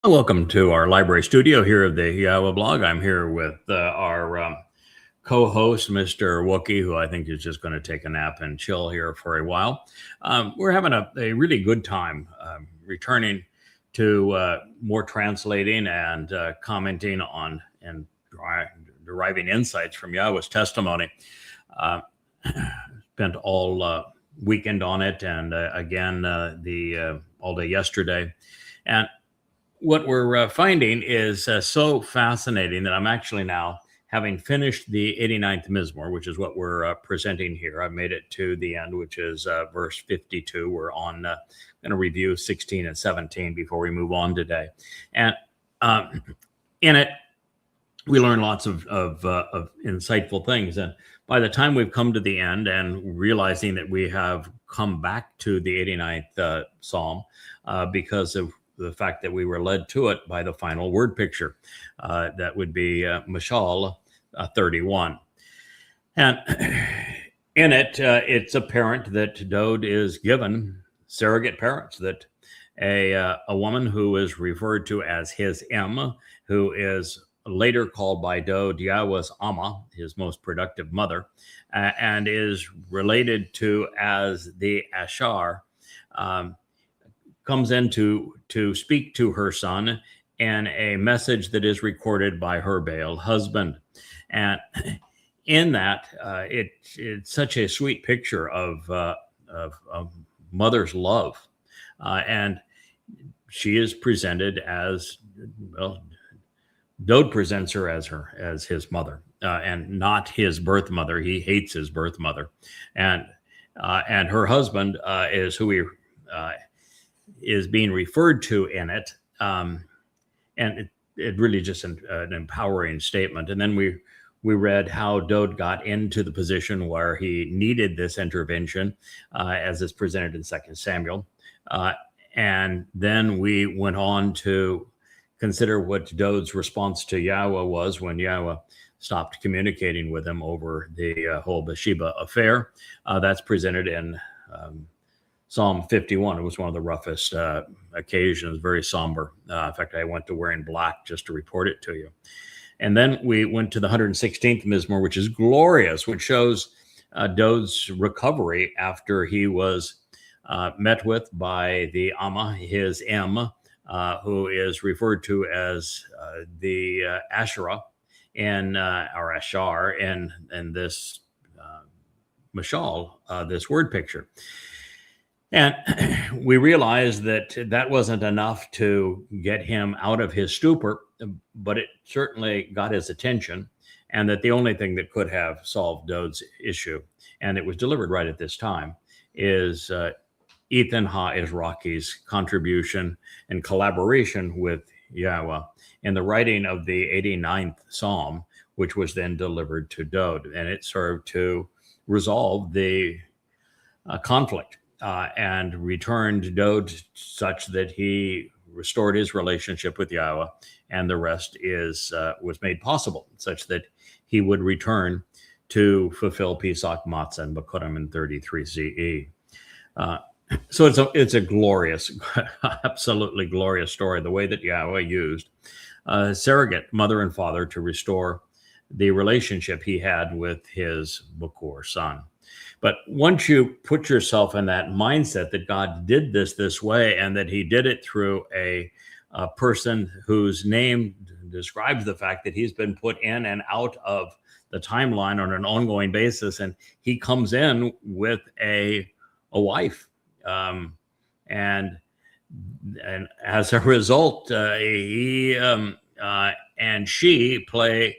Welcome to our library studio here at the Yahweh blog. I'm here with our co-host, Mr. Wookie, who I think is just going to take a nap and chill here for a while. We're having a really good time returning to more translating and commenting on and deriving insights from Yahweh's testimony. Uh, Spent all weekend on it, and again the all day yesterday, and what we're finding is so fascinating that I'm actually now, having finished the 89th Mizmor, which is what we're presenting here. I've made it to the end, which is verse 52. We're on going to review 16 and 17 before we move on today. And in it, we learn lots of insightful things. And by the time we've come to the end and realizing that we have come back to the 89th Psalm because of the fact that we were led to it by the final word picture. That would be Mashal 31. And in it, it's apparent that Dode is given surrogate parents, that a woman who is referred to as his who is later called by Dode Yahweh's Amma, his most productive mother, and is related to as the Ashar, comes in to speak to her son in a message that is recorded by her Baal husband. And in that, it's such a sweet picture of mother's love. And she is presented as, well, Dode presents her as his mother, and not his birth mother. He hates his birth mother. And her husband is who he is being referred to in it. And it really just an empowering statement. And then we read how Dode got into the position where he needed this intervention, as is presented in 2 Samuel. And then we went on to consider what Dode's response to Yahweh was when Yahweh stopped communicating with him over the whole Bathsheba affair. That's presented in Psalm 51. It was one of the roughest occasions, very somber. In fact, I went to wearing black just to report it to you. And then we went to the 116th Mizmor, which is glorious, which shows Dode's recovery after he was met with by the Amma, his who is referred to as the Asherah or Ashar in this Mashal, this word picture. And we realized that wasn't enough to get him out of his stupor, but it certainly got his attention, and that the only thing that could have solved Dode's issue, and it was delivered right at this time, is Ethan Ha-Izraki's contribution and collaboration with Yahweh in the writing of the 89th Psalm, which was then delivered to Dode. And it served to resolve the conflict. And returned Dode such that he restored his relationship with Yahweh, and the rest was made possible, such that he would return to fulfill Pesach Matzah and Bikurim in 33 CE. So it's a glorious, absolutely glorious story, the way that Yahweh used surrogate mother and father to restore the relationship he had with his Bukor son. But once you put yourself in that mindset that God did this way, and that he did it through a person whose name describes the fact that he's been put in and out of the timeline on an ongoing basis, and he comes in with a wife, and as a result, he and she play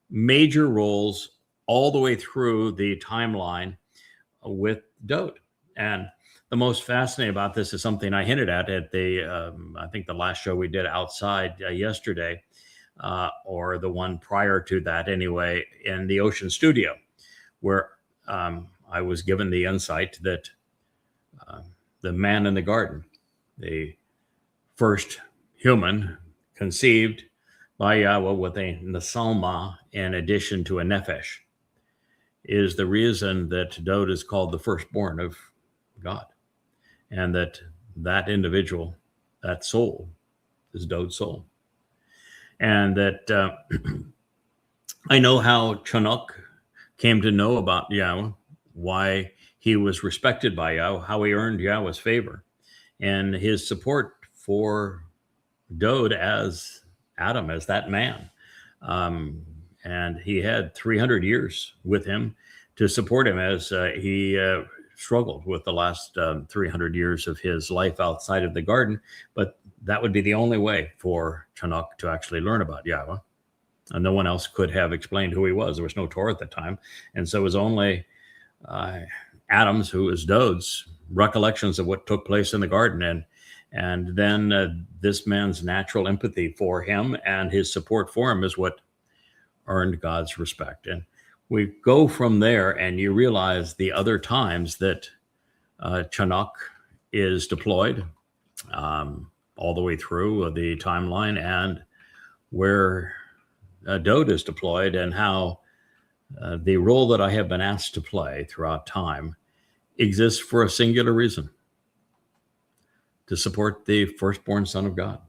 major roles all the way through the timeline with Dode. And the most fascinating about this is something I hinted at the I think the last show we did outside yesterday, or the one prior to that anyway, in the Ocean Studio, where I was given the insight that the man in the garden, the first human conceived by Yahweh with a Nesalma in addition to a Nefesh, is the reason that Dode is called the firstborn of God, and that individual, that soul, is Dode's soul. And that I know how Chinook came to know about Yahweh, why he was respected by Yahweh, how he earned Yahweh's favor, and his support for Dode as Adam, as that man. And he had 300 years with him to support him as he struggled with the last 300 years of his life outside of the garden. But that would be the only way for Chinook to actually learn about Yahweh. And no one else could have explained who he was. There was no Torah at the time. And so it was only Adam's, who is Dode's, recollections of what took place in the garden. And then this man's natural empathy for him and his support for him is what earned God's respect. And we go from there, and you realize the other times that Chinook is deployed all the way through the timeline, and where Dode is deployed, and how the role that I have been asked to play throughout time exists for a singular reason: to support the firstborn Son of God.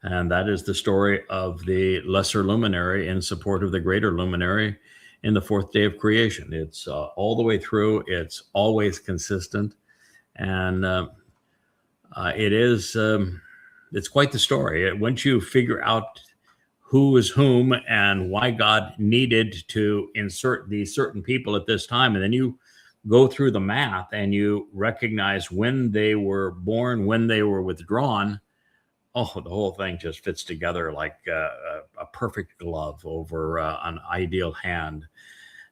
And that is the story of the lesser luminary in support of the greater luminary in the fourth day of creation. It's all the way through. It's always consistent. And it's quite the story. Once you figure out who is whom and why God needed to insert these certain people at this time, and then you go through the math and you recognize when they were born, when they were withdrawn, the whole thing just fits together like a perfect glove over an ideal hand.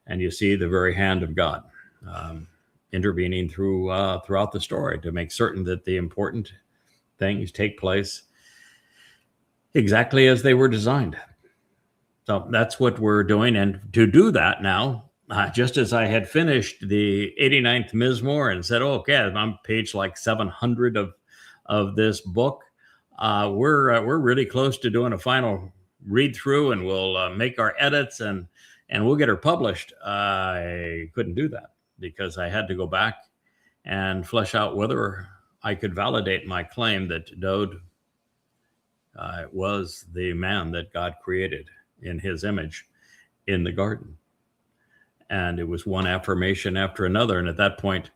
And you see the very hand of God intervening throughout the story to make certain that the important things take place exactly as they were designed. So that's what we're doing. And to do that now, just as I had finished the 89th Mizmor and said, okay, I'm on page like 700 of this book, we're really close to doing a final read through, and we'll make our edits and we'll get her published. I couldn't do that because I had to go back and flesh out whether I could validate my claim that Dode was the man that God created in his image in the garden. And it was one affirmation after another. And at that point,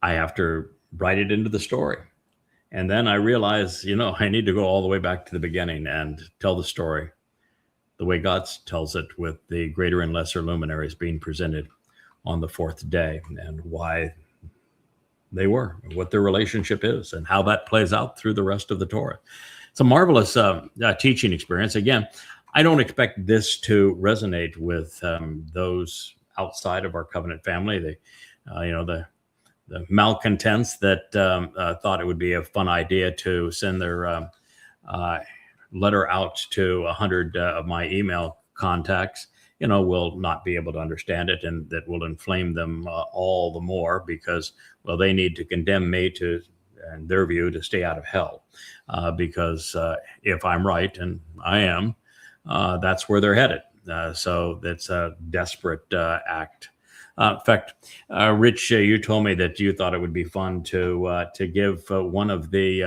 I have to write it into the story. And then I realize, I need to go all the way back to the beginning and tell the story the way God tells it, with the greater and lesser luminaries being presented on the fourth day, and why they were, what their relationship is, and how that plays out through the rest of the Torah. It's a marvelous teaching experience. Again, I don't expect this to resonate with those outside of our covenant family. The malcontents that thought it would be a fun idea to send their letter out to 100 of my email contacts, will not be able to understand it, and that will inflame them all the more because, well, they need to condemn me to, in their view, to stay out of hell. Because if I'm right, and I am, that's where they're headed. So it's a desperate act. In fact, Rich, you told me that you thought it would be fun to give one of the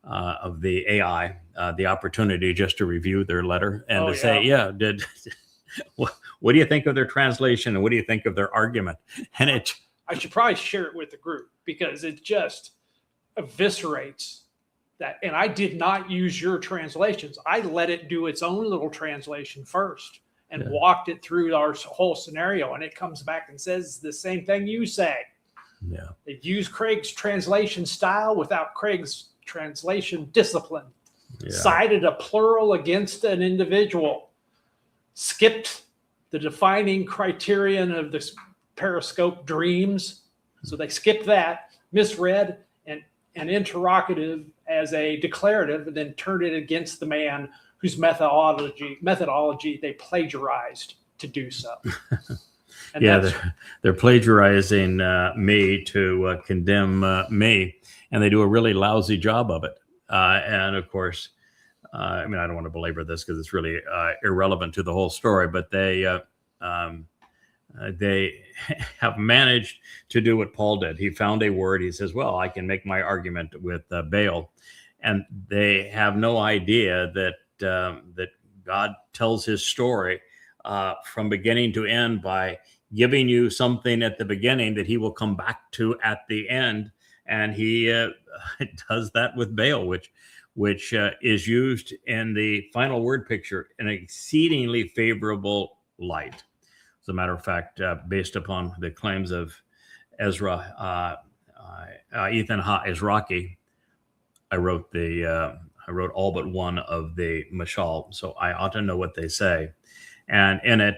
AI the opportunity just to review their letter and say, what do you think of their translation, and what do you think of their argument? And I should probably share it with the group because it just eviscerates that. And I did not use your translations. I let it do its own little translation first and walked it through our whole scenario, and it comes back and says the same thing you say. Yeah. They used Craig's translation style without Craig's translation discipline. Yeah. Cited a plural against an individual. Skipped the defining criterion of the periscope dreams. So they skipped that, misread an interrogative as a declarative, and then turned it against the man whose methodology they plagiarized to do so. And they're plagiarizing me to condemn me, and they do a really lousy job of it. And of course, I don't want to belabor this because it's really irrelevant to the whole story, but they they have managed to do what Paul did. He found a word. He says, well, I can make my argument with Baal. And they have no idea that that God tells his story from beginning to end by giving you something at the beginning that he will come back to at the end. And he does that with Baal, which is used in the final word picture in an exceedingly favorable light. As a matter of fact, based upon the claims of Ezra, Ethan Ha-Ezraki, I wrote all but one of the Mashal, so I ought to know what they say. And in it,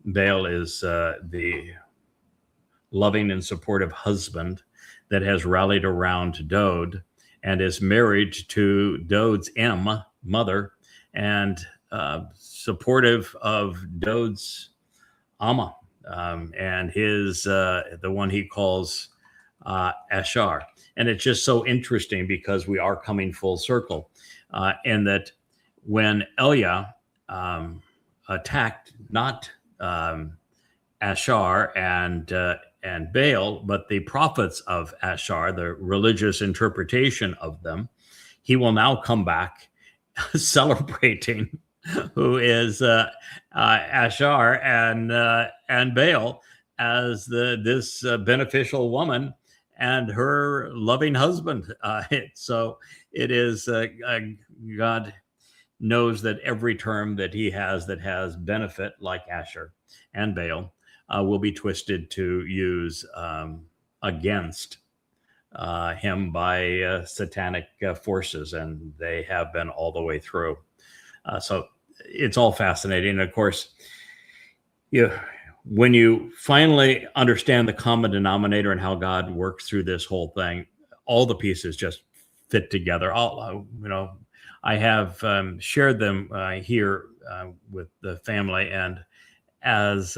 Baal is the loving and supportive husband that has rallied around Dode and is married to Dode's mother, and supportive of Dode's Amma, and his the one he calls Ashar. And it's just so interesting because we are coming full circle, in that when Elia attacked not Ashar and Baal, but the prophets of Ashar, the religious interpretation of them, he will now come back celebrating who is Ashar and Baal as this beneficial woman and her loving husband. So it is God knows that every term that he has that has benefit, like Asher and Baal, will be twisted to use against him by satanic forces, and they have been all the way through. So it's all fascinating. And of course, when you finally understand the common denominator and how God works through this whole thing, all the pieces just fit together. I have shared them here with the family, and as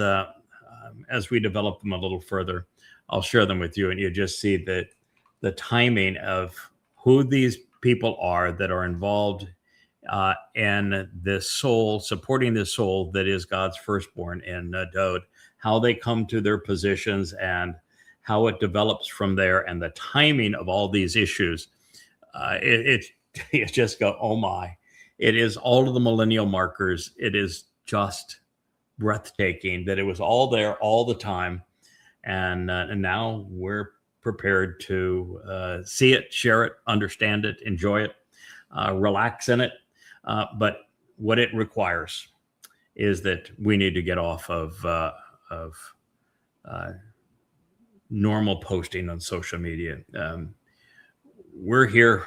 we develop them a little further, I'll share them with you, and you just see the timing of who these people are that are involved in this soul, supporting this soul that is God's firstborn in Dode, how they come to their positions and how it develops from there, and the timing of all these issues. You just go, oh my, it is all of the millennial markers. It is just breathtaking that it was all there all the time. And now we're prepared to see it, share it, understand it, enjoy it, relax in it. But what it requires is that we need to get off of normal posting on social media. We're here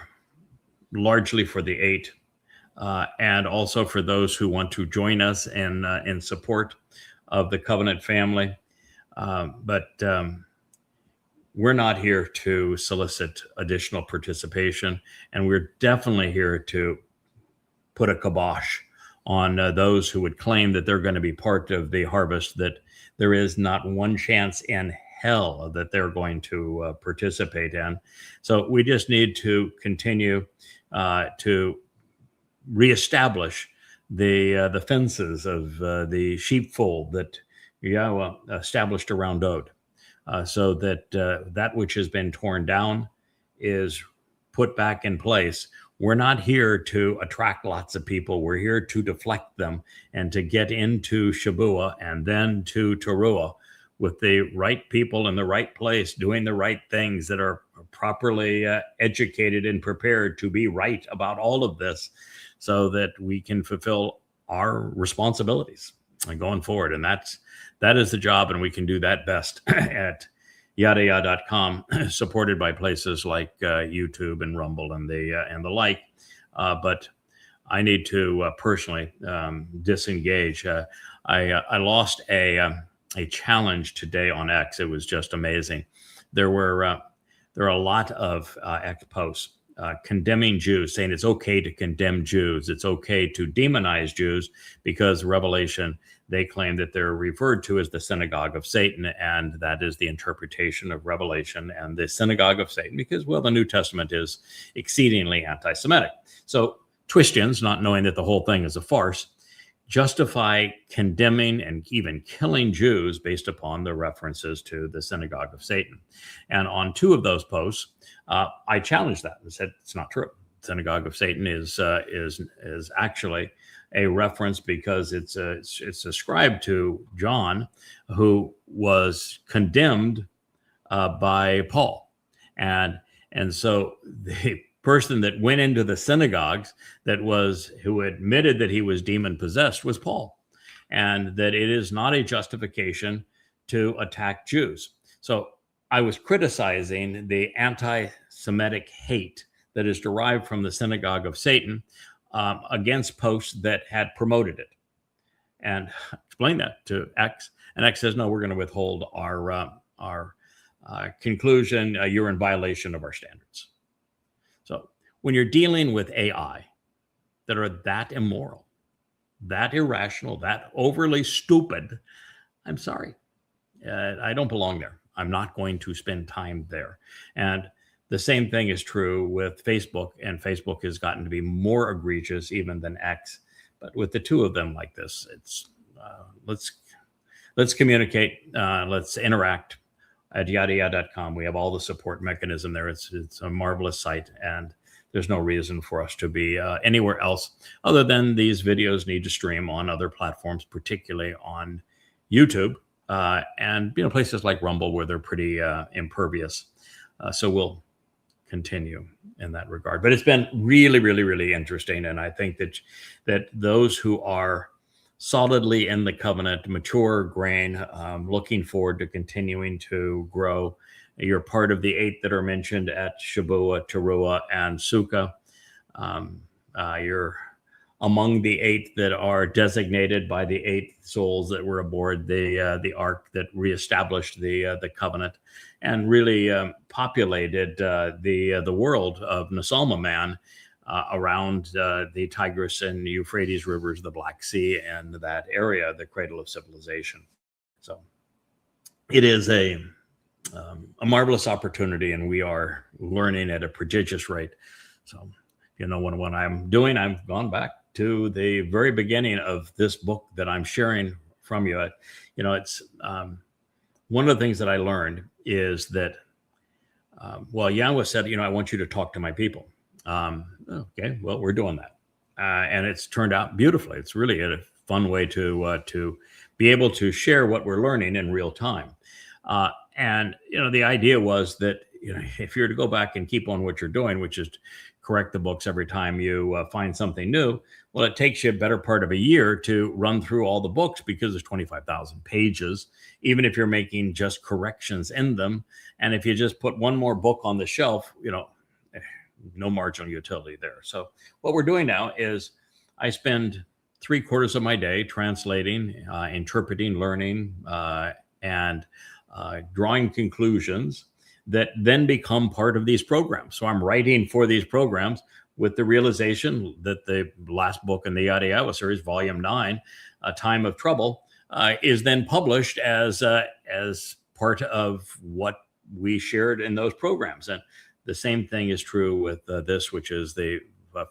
largely for the 8, and also for those who want to join us in support of the Covenant family. But we're not here to solicit additional participation, and we're definitely here to put a kibosh on those who would claim that they're going to be part of the harvest, that there is not one chance in hell that they're going to participate in. So we just need to continue to reestablish the fences of the sheepfold that Yahweh established around Dode, so that that which has been torn down is put back in place. We're not here to attract lots of people. We're here to deflect them and to get into Shabua and then to Teruah with the right people in the right place, doing the right things, that are properly educated and prepared to be right about all of this, so that we can fulfill our responsibilities going forward. And that is the job, and we can do that best at yadaya.com, supported by places like YouTube and Rumble and the like. But I need to personally disengage. I lost a challenge today on X. It was just amazing. There are a lot of X posts condemning Jews, saying it's okay to condemn Jews. It's okay to demonize Jews because Revelation, they claim that they're referred to as the synagogue of Satan, and that is the interpretation of Revelation and the synagogue of Satan, because, well, the New Testament is exceedingly anti-Semitic. So Christians, not knowing that the whole thing is a farce, justify condemning and even killing Jews based upon the references to the synagogue of Satan. And on 2 of those posts, I challenged that and said it's not true. Synagogue of Satan is actually a reference because it's ascribed to John, who was condemned by Paul, and so the person that went into the synagogues who admitted that he was demon possessed was Paul, and that it is not a justification to attack Jews. So I was criticizing the anti-Semitic hate that is derived from the synagogue of Satan against posts that had promoted it, and explained that to X, and X says, no, we're going to withhold our conclusion. You're in violation of our standards. So when you're dealing with AI that are that immoral, that irrational, that overly stupid, I'm sorry, I don't belong there. I'm not going to spend time there. And the same thing is true with Facebook, and Facebook has gotten to be more egregious even than X. But with the 2 of them like this, it's let's communicate, let's interact at yadayah.com. We have all the support mechanism there. It's a marvelous site, and there's no reason for us to be anywhere else other than these videos need to stream on other platforms, particularly on YouTube, and places like Rumble where they're pretty impervious. So we'll continue in that regard. But it's been really, really, really interesting, and I think that those who are solidly in the covenant, mature grain, looking forward to continuing to grow. You're part of the 8 that are mentioned at Shavua, Teruah, and Sukkah. You're among the 8 that are designated by the 8 souls that were aboard the ark that reestablished the covenant and really populated the world of Nesalma man around the Tigris and Euphrates rivers, the Black Sea, and that area, the cradle of civilization. So it is a marvelous opportunity, and we are learning at a prodigious rate. So, what I'm doing, I've gone back to the very beginning of this book that I'm sharing from you. It's one of the things that I learned is that, Yahweh said, I want you to talk to my people. Okay, well, we're doing that, and it's turned out beautifully. It's really a fun way to be able to share what we're learning in real time. And the idea was that if you're to go back and keep on what you're doing, which is correct the books every time you find something new, well, it takes you a better part of a year to run through all the books because there's 25,000 pages, even if you're making just corrections in them. And if you just put one more book on the shelf, no marginal utility there. So what we're doing now is I spend 3/4 of my day translating, interpreting, learning, and drawing conclusions that then become part of these programs. So I'm writing for these programs with the realization that the last book in the Yadayah series, Volume 9, A Time of Trouble, is then published as part of what we shared in those programs. And the same thing is true with this, which is the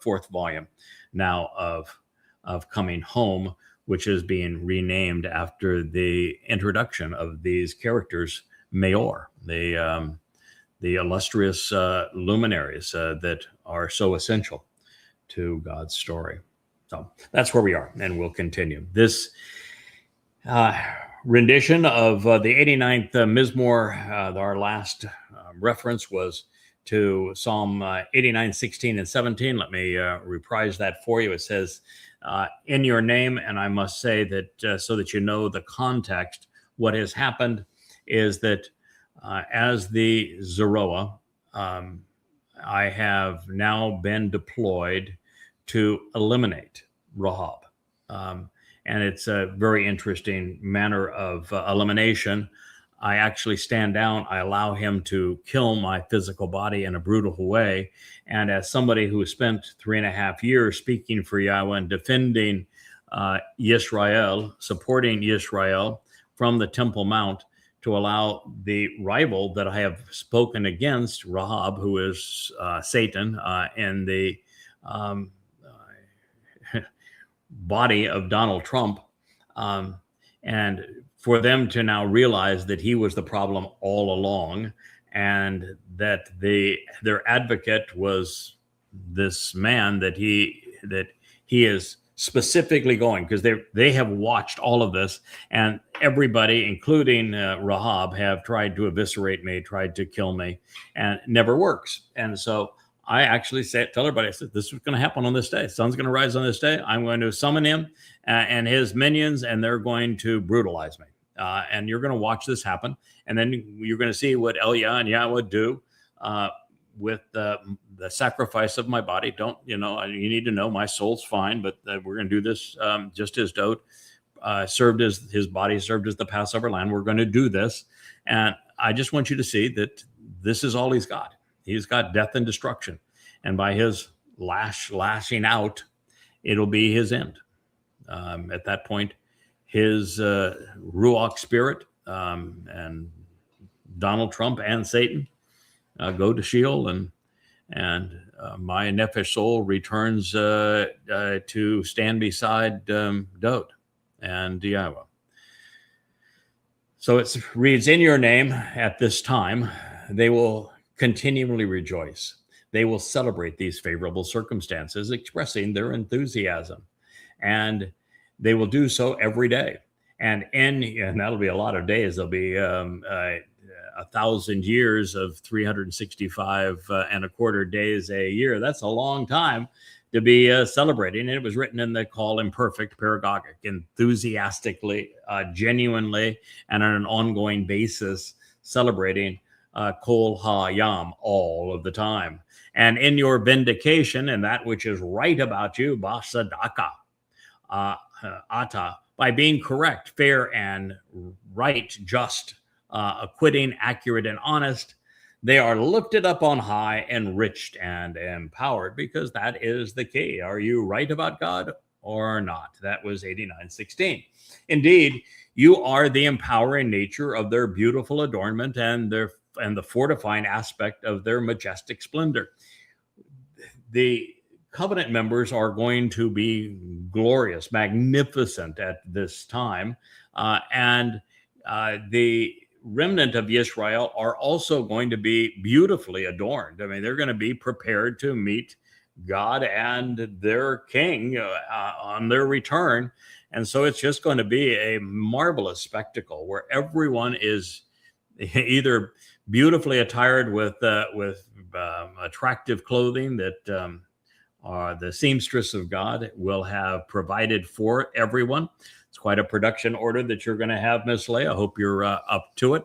4th volume now of Coming Home, which is being renamed after the introduction of these characters, Maor, the illustrious luminaries that are so essential to God's story. So that's where we are, and we'll continue. This rendition of the 89th Mizmor, our last reference was to Psalm 89, 16, and 17. Let me reprise that for you. It says, in your name, and I must say that so that you know the context, what has happened is that as the Zeroah, I have now been deployed to eliminate Rahab. And it's a very interesting manner of elimination. I actually stand down. I allow him to kill my physical body in a brutal way. And as somebody who spent 3.5 years speaking for Yahweh and defending Yisrael, supporting Yisrael from the Temple Mount, to allow the rival that I have spoken against, Rahab, who is Satan, and the body of Donald Trump, and for them to now realize that he was the problem all along, and that their advocate was this man that he is specifically going, because they have watched all of this, and everybody, including Rahab, have tried to eviscerate me, tried to kill me, and it never works. And so I actually tell everybody, I said, this is going to happen on this day. Sun's going to rise on this day. I'm going to summon him and his minions, and they're going to brutalize me. And you're going to watch this happen. And then you're going to see what Elia and Yahweh do with the sacrifice of my body. You need to know my soul's fine, but we're going to do this just as Dode served as his body served as the Passover lamb. We're going to do this. And I just want you to see that this is all he's got. He's got death and destruction. And by his lashing out, it'll be his end. At that point, his Ruach spirit and Donald Trump and Satan go to Sheol, and my Nephesh soul returns to stand beside Dode and Yahweh. So it reads, in your name at this time, they will continually rejoice. They will celebrate these favorable circumstances, expressing their enthusiasm. And they will do so every day. And that'll be a lot of days. There'll be 1,000 years of 365 and a quarter days a year. That's a long time to be celebrating. And it was written in the call imperfect, paragogic, enthusiastically, genuinely, and on an ongoing basis, celebrating Kol HaYam all of the time. And in your vindication and that which is right about you, Basadaka, Ata, by being correct, fair, and right, just, acquitting, accurate, and honest, they are lifted up on high, enriched, and empowered, because that is the key. Are you right about God or not? That was 89:16. Indeed, you are the empowering nature of their beautiful adornment and the fortifying aspect of their majestic splendor. The covenant members are going to be glorious, magnificent at this time, and the remnant of Israel are also going to be beautifully adorned. I mean, they're going to be prepared to meet God and their king on their return. And so it's just going to be a marvelous spectacle where everyone is either beautifully attired with attractive clothing that the seamstress of God will have provided for everyone. It's quite a production order that you're going to have, Miss Leah. I hope you're up to it.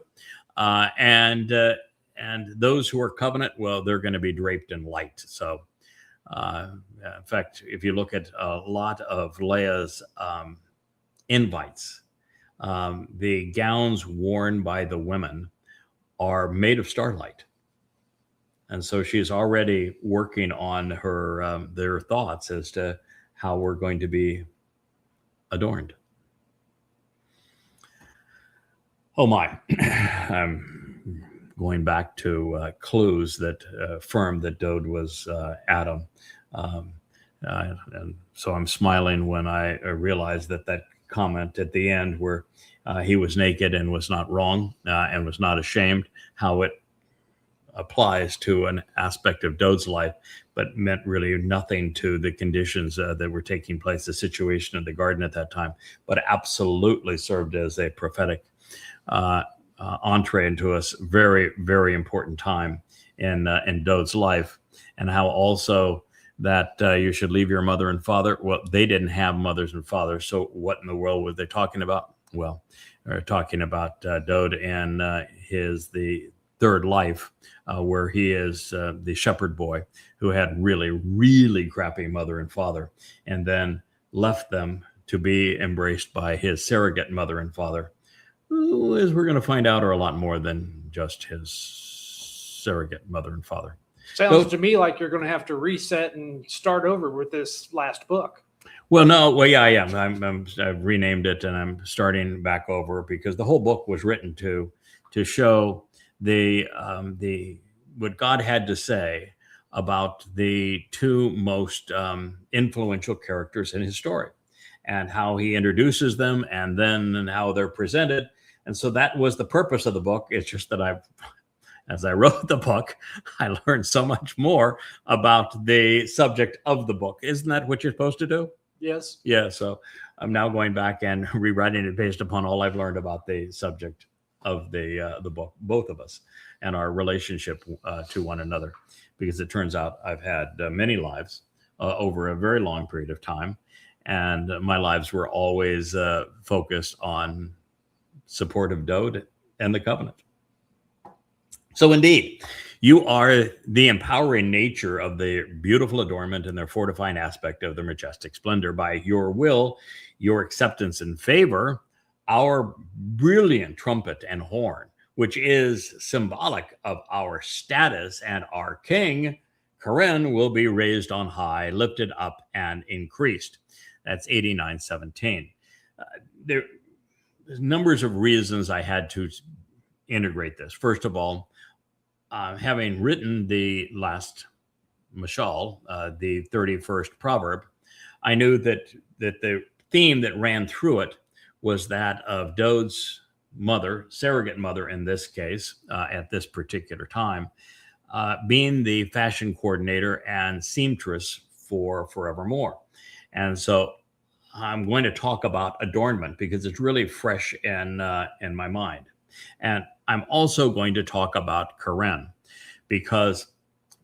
And those who are covenant, well, they're going to be draped in light. So, in fact, if you look at a lot of Leah's invites, the gowns worn by the women are made of starlight. And so she's already working on her their thoughts as to how we're going to be adorned. Oh my, I'm going back to clues that affirm that Dode was Adam. And so I'm smiling when I realize that comment at the end where he was naked and was not wrong and was not ashamed, how it applies to an aspect of Dode's life, but meant really nothing to the conditions that were taking place, the situation in the garden at that time, but absolutely served as a prophetic entree into a very, very important time in Dode's life, and how also that you should leave your mother and father. Well, they didn't have mothers and fathers, so what in the world were they talking about? Well, they're talking about Dode and the third life, where he is the shepherd boy who had really, really crappy mother and father, and then left them to be embraced by his surrogate mother and father, who, as we're going to find out, are a lot more than just his surrogate mother and father. Sounds to me like you're going to have to reset and start over with this last book. Well, no, well, yeah, I am. I've renamed it, and I'm starting back over because the whole book was written to show the what God had to say about the two most influential characters in his story. and how he introduces them and then how they're presented. And so that was the purpose of the book. It's just that as I wrote the book, I learned so much more about the subject of the book. Isn't that what you're supposed to do? Yes. Yeah. So I'm now going back and rewriting it based upon all I've learned about the subject of the book, both of us, and our relationship to one another. Because it turns out I've had many lives over a very long period of time, and my lives were always focused on support of Dowd and the covenant. So indeed, you are the empowering nature of the beautiful adornment and their fortifying aspect of the majestic splendor. By your will, your acceptance and favor, our brilliant trumpet and horn, which is symbolic of our status and our king, Karen, will be raised on high, lifted up, and increased. That's 89:17. There's numbers of reasons I had to integrate this. First of all, having written the last mashal, the 31st proverb, I knew that the theme that ran through it was that of Dowd's mother, surrogate mother in this case, at this particular time, being the fashion coordinator and seamstress for forevermore. And so I'm going to talk about adornment because it's really fresh in my mind. And I'm also going to talk about Karen, because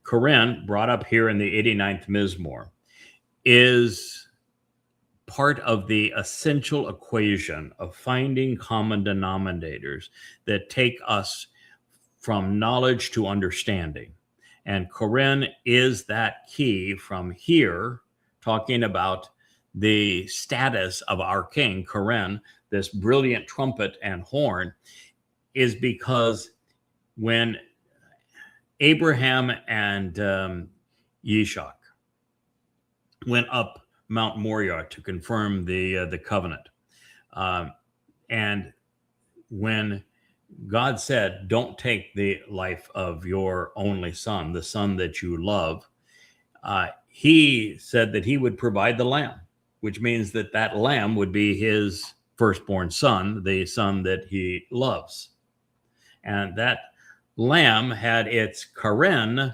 Karen, brought up here in the 89th Mizmor, is part of the essential equation of finding common denominators that take us from knowledge to understanding. And Karen is that key from here, talking about the status of our king, Karen, this brilliant trumpet and horn, is because when Abraham and Yishak went up Mount Moriah to confirm the covenant, and when God said, "Don't take the life of your only son, the son that you love," he said that he would provide the lamb, which means that that lamb would be his firstborn son, the son that he loves. And that lamb had its Karen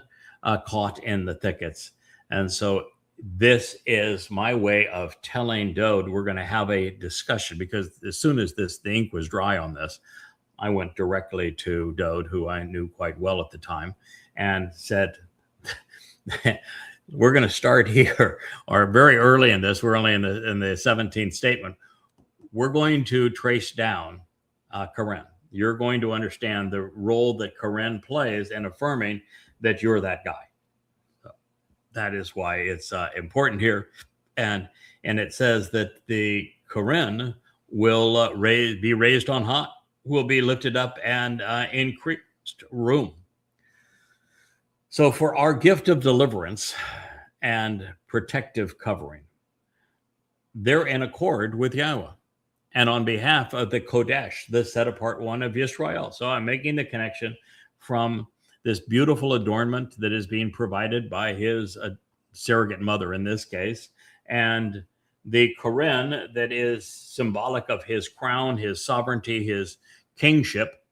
caught in the thickets. And so this is my way of telling Dowd we're going to have a discussion, because as soon as the ink was dry on this, I went directly to Dowd, who I knew quite well at the time, and said, we're going to start here, or very early in this, we're only in the 17th statement. We're going to trace down Karen. You're going to understand the role that Karen plays in affirming that you're that guy. So that is why it's important here. And it says that the Karen will be raised on high, will be lifted up and increased room. So for our gift of deliverance and protective covering, they're in accord with Yahweh, and on behalf of the Kodesh, the set apart one of Israel. So I'm making the connection from this beautiful adornment that is being provided by his surrogate mother in this case, and the Karen that is symbolic of his crown, his sovereignty, his kingship,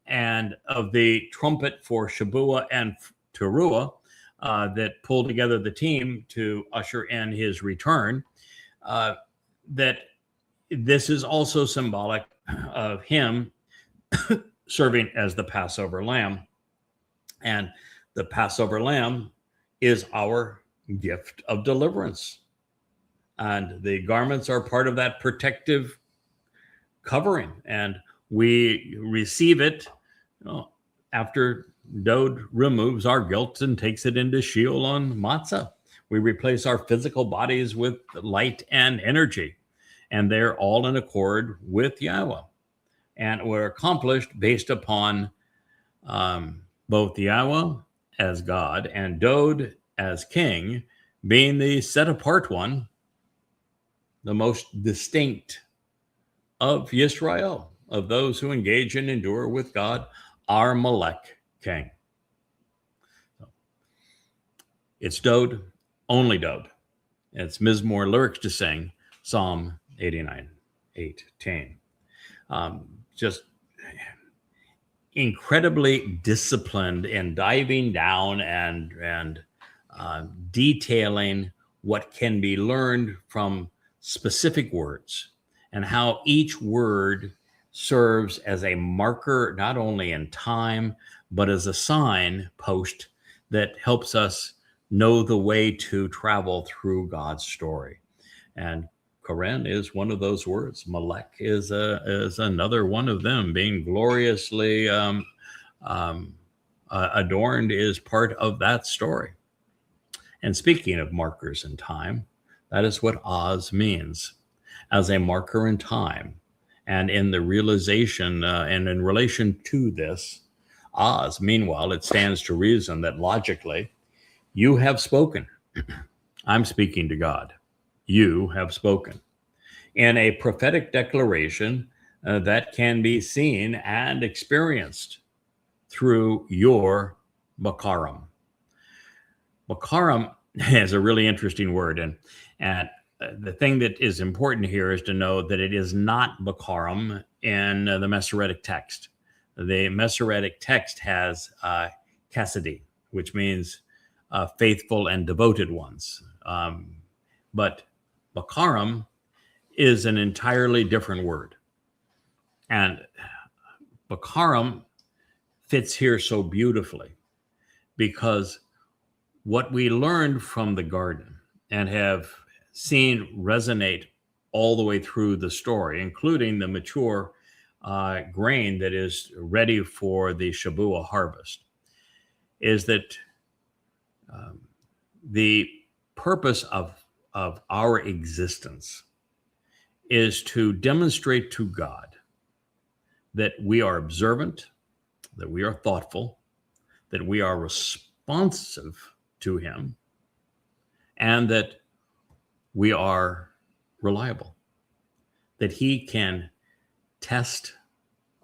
and of the trumpet for Shabuah and Teruah that pull together the team to usher in his return, that this is also symbolic of him serving as the Passover lamb. And the Passover lamb is our gift of deliverance. And the garments are part of that protective covering. And we receive it after Dowd removes our guilt and takes it into Sheol on Matzah. We replace our physical bodies with light and energy. And they're all in accord with Yahweh. And were accomplished based upon both Yahweh as God and Dowd as king, being the set apart one, the most distinct of Yisrael, of those who engage and endure with God, our Melech king. It's Dowd, only Dowd. It's Mizmor lyrics to sing, Psalm 89, 8-10. Just incredibly disciplined in diving down and detailing what can be learned from specific words and how each word serves as a marker, not only in time, but as a signpost that helps us know the way to travel through God's story. And Karen is one of those words. Melech is another one of them. Being gloriously adorned is part of that story. And speaking of markers in time, that is what Oz means, as a marker in time. And in the realization and in relation to this, Oz, meanwhile, it stands to reason that logically, you have spoken. I'm speaking to God. You have spoken. In a prophetic declaration that can be seen and experienced through your Bakarim. Bakarim is a really interesting word. And the thing that is important here is to know that it is not Bakarim in the Masoretic text. The Masoretic text has Chesedi, which means faithful and devoted ones. But Bakarim is an entirely different word. And Bakarim fits here so beautifully because what we learned from the garden and have seen resonate all the way through the story, including the mature grain that is ready for the Shavua harvest, is that the purpose of our existence is to demonstrate to God that we are observant, that we are thoughtful, that we are responsive to him, and that we are reliable, that he can test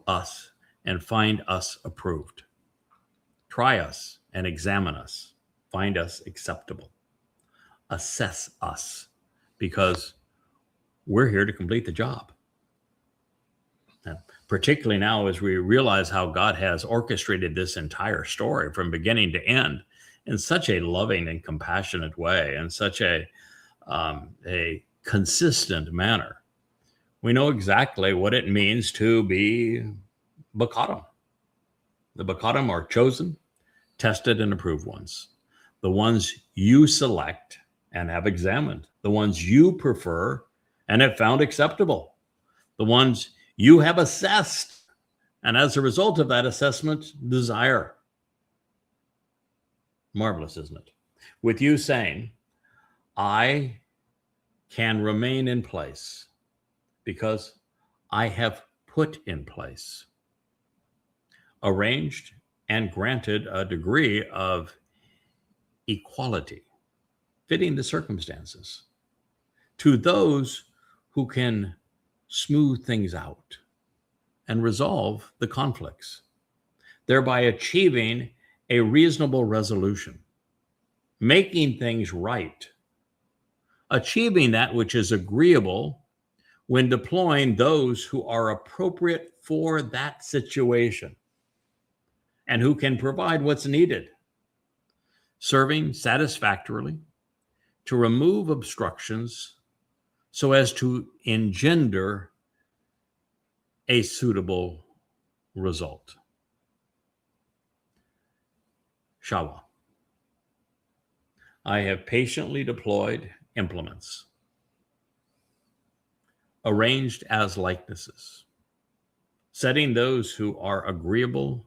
us and find us approved, try us and examine us, find us acceptable, assess us, because we're here to complete the job. And particularly now, as we realize how God has orchestrated this entire story from beginning to end in such a loving and compassionate way, and such a consistent manner, we know exactly what it means to be Bakarim. The Bakarim are chosen, tested, and approved ones. The ones you select and have examined. The ones you prefer and have found acceptable. The ones you have assessed, and as a result of that assessment, desire. Marvelous, isn't it? With you saying, I can remain in place because I have put in place, arranged and granted a degree of equality, fitting the circumstances, to those who can smooth things out and resolve the conflicts, thereby achieving a reasonable resolution, making things right, achieving that which is agreeable when deploying those who are appropriate for that situation and who can provide what's needed, serving satisfactorily to remove obstructions so as to engender a suitable result. Shawa. I have patiently deployed implements, arranged as likenesses, setting those who are agreeable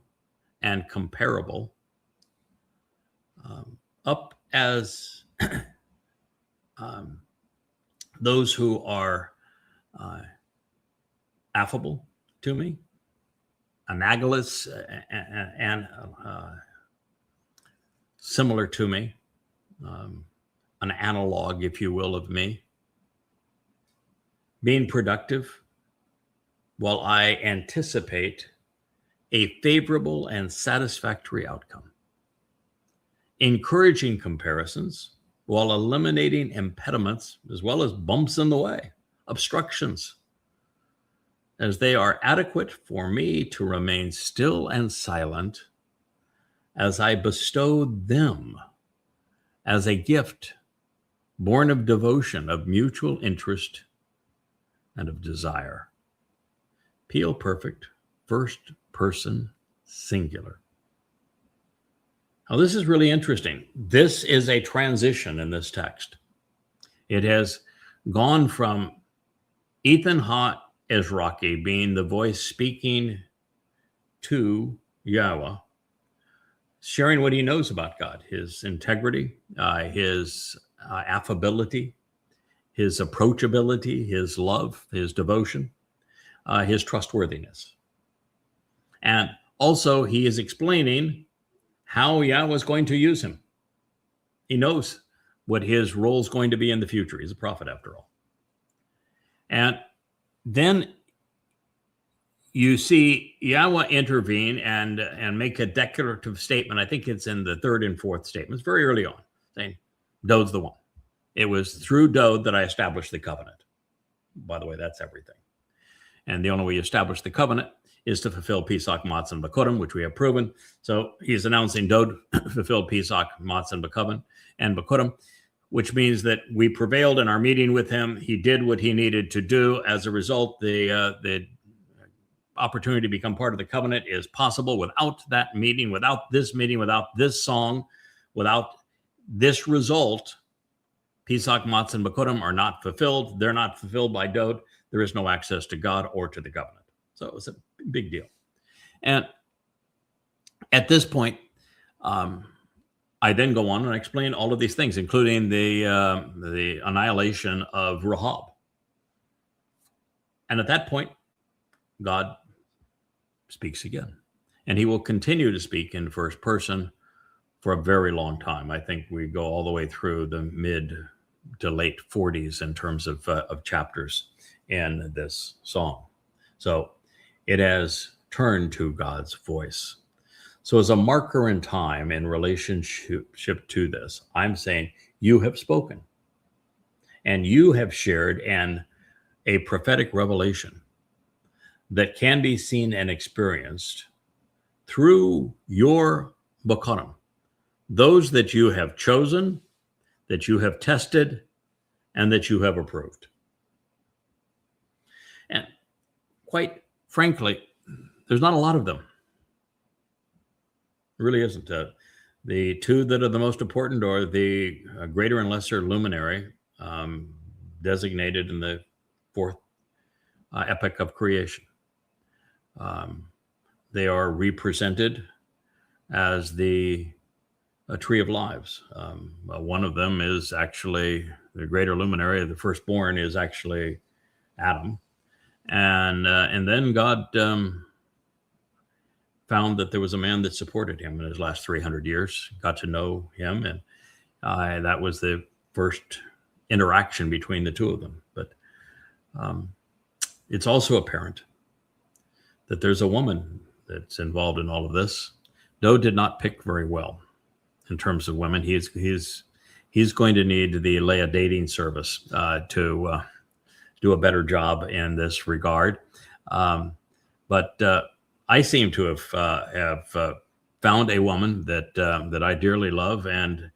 and comparable up as those who are affable to me, analogous and similar to me, an analog, if you will, of me, being productive while I anticipate a favorable and satisfactory outcome, encouraging comparisons while eliminating impediments as well as bumps in the way, obstructions, as they are adequate for me to remain still and silent as I bestowed them as a gift born of devotion, of mutual interest, and of desire. Peel perfect, first person singular. Now, this is really interesting. This is a transition in this text. It has gone from Ethan Ha Ezraki being the voice speaking to Yahweh, sharing what he knows about God, his integrity, his affability, his approachability, his love, his devotion, his trustworthiness. And also he is explaining how Yahweh is going to use him. He knows what his role is going to be in the future. He's a prophet after all. And then you see Yahweh intervene and make a declarative statement. I think it's in the third and fourth statements, very early on, saying, Dod's the one. It was through Dod that I established the covenant. By the way, that's everything. And the only way you establish the covenant is to fulfill Pesach, Matzah, and Bekurim, which we have proven. So he's announcing Dod fulfilled Pesach, Matzah, and Bekurim, which means that we prevailed in our meeting with him. He did what he needed to do. As a result, the opportunity to become part of the covenant is possible. Without that meeting, without this song, without this result, Pesach, Matzah, and Bekurim are not fulfilled. They're not fulfilled by Dod. There is no access to God or to the covenant. So it was a big deal. And at this point, I then go on and explain all of these things, including the annihilation of Rahab. And at that point, God speaks again. And he will continue to speak in first person for a very long time. I think we go all the way through the mid to late 40s in terms of chapters in this song. So it has turned to God's voice. So as a marker in time in relationship to this, I'm saying you have spoken and you have shared a prophetic revelation that can be seen and experienced through your Bekurim, those that you have chosen, that you have tested, and that you have approved. And quite frankly, there's not a lot of them. It really isn't. The two that are the most important are the greater and lesser luminary, designated in the fourth epoch of creation. They are represented as the tree of lives. One of them is actually the greater luminary. The firstborn is actually Adam. And then God found that there was a man that supported him in his last 300 years, got to know him. And that was the first interaction between the two of them. But it's also apparent that there's a woman that's involved in all of this. Dod did not pick very well in terms of women. He's going to need the Leah dating service to do a better job in this regard. But I seem to have found a woman that I dearly love and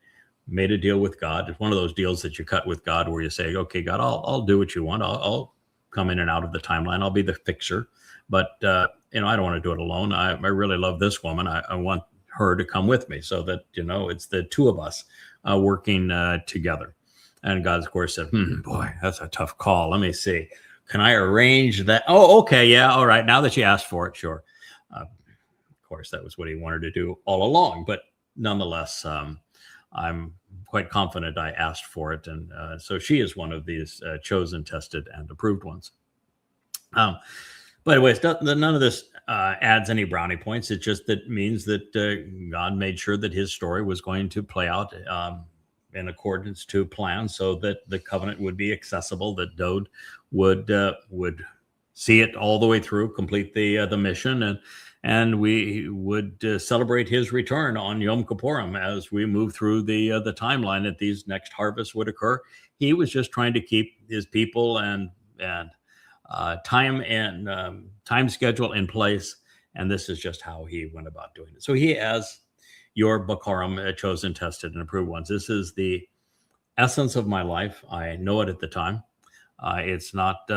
made a deal with God. It's one of those deals that you cut with God where you say, okay, God, I'll do what you want. I'll come in and out of the timeline. I'll be the fixer. But, I don't want to do it alone. I really love this woman. I want her to come with me so that, it's the two of us working together. And God, of course, said, boy, that's a tough call. Let me see. Can I arrange that? Oh, okay. Yeah. All right. Now that you asked for it, sure. Of course, that was what he wanted to do all along. But nonetheless, I'm quite confident I asked for it. And so she is one of these chosen, tested, and approved ones. By the way, none of this adds any brownie points. It just means that God made sure that his story was going to play out in accordance to plan, so that the covenant would be accessible, that Dod would see it all the way through, complete the mission, and we would celebrate his return on Yom Kippurim as we move through the timeline that these next harvests would occur. He was just trying to keep his people and and time schedule in place. And this is just how he went about doing it. So he has your Bokorim, chosen, tested, and approved ones. This is the essence of my life. I know it at the time. It's not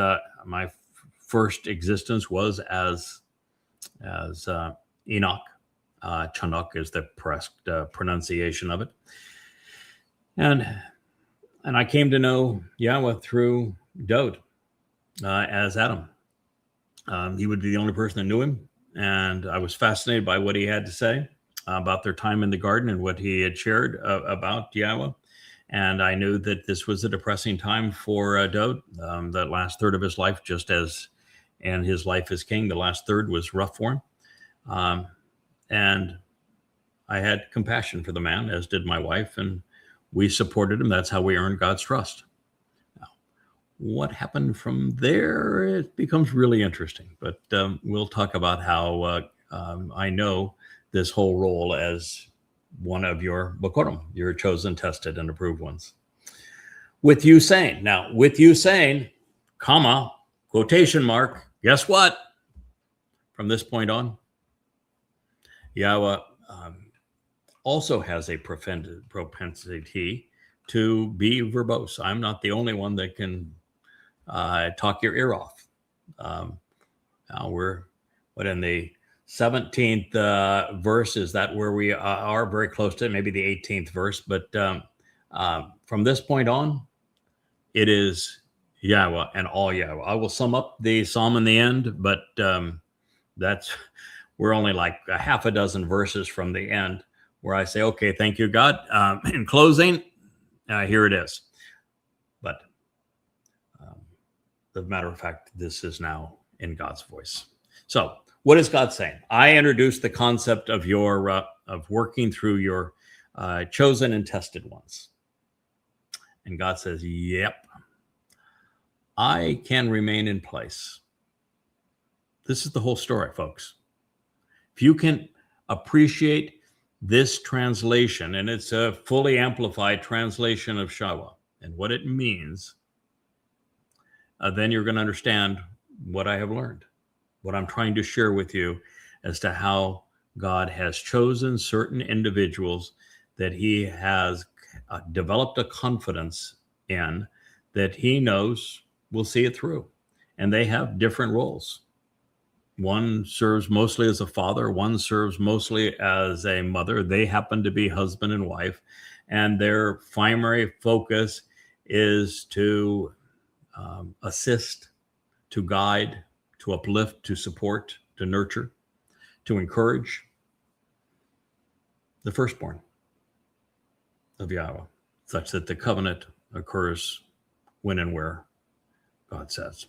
my first existence was as Enoch. Chanuk is the correct pronunciation of it. And I came to know Yahweh through Dode as Adam. He would be the only person that knew him. And I was fascinated by what he had to say about their time in the garden and what he had shared about Yahweh. And I knew that this was a depressing time for Dode. That last third of his life, just as in his life as king, the last third was rough for him. And I had compassion for the man, as did my wife, and we supported him. That's how we earned God's trust. Now, what happened from there, it becomes really interesting. But we'll talk about how I know this whole role as one of your Bokorim, your chosen, tested, and approved ones. With you saying, comma, quotation mark, guess what? From this point on, Yahweh also has a propensity to be verbose. I'm not the only one that can talk your ear off. Now we're in the 17th verse. Is that where we are? Very close to it, maybe the 18th verse. But from this point on, it is Yahweh and all Yahweh. I will sum up the psalm in the end, but we're only like a half a dozen verses from the end where I say, okay, thank you, God. In closing, here it is. But as a matter of fact, this is now in God's voice. So what is God saying? I introduced the concept of your of working through your chosen and tested ones. And God says, yep, I can remain in place. This is the whole story, folks. If you can appreciate this translation, and it's a fully amplified translation of Shawa and what it means, then you're going to understand what I have learned, what I'm trying to share with you as to how God has chosen certain individuals that he has developed a confidence in, that he knows will see it through. And they have different roles. One serves mostly as a father. One serves mostly as a mother. They happen to be husband and wife. And their primary focus is to assist, to guide, to uplift, to support, to nurture, to encourage the firstborn of Yahweh, such that the covenant occurs when and where God says.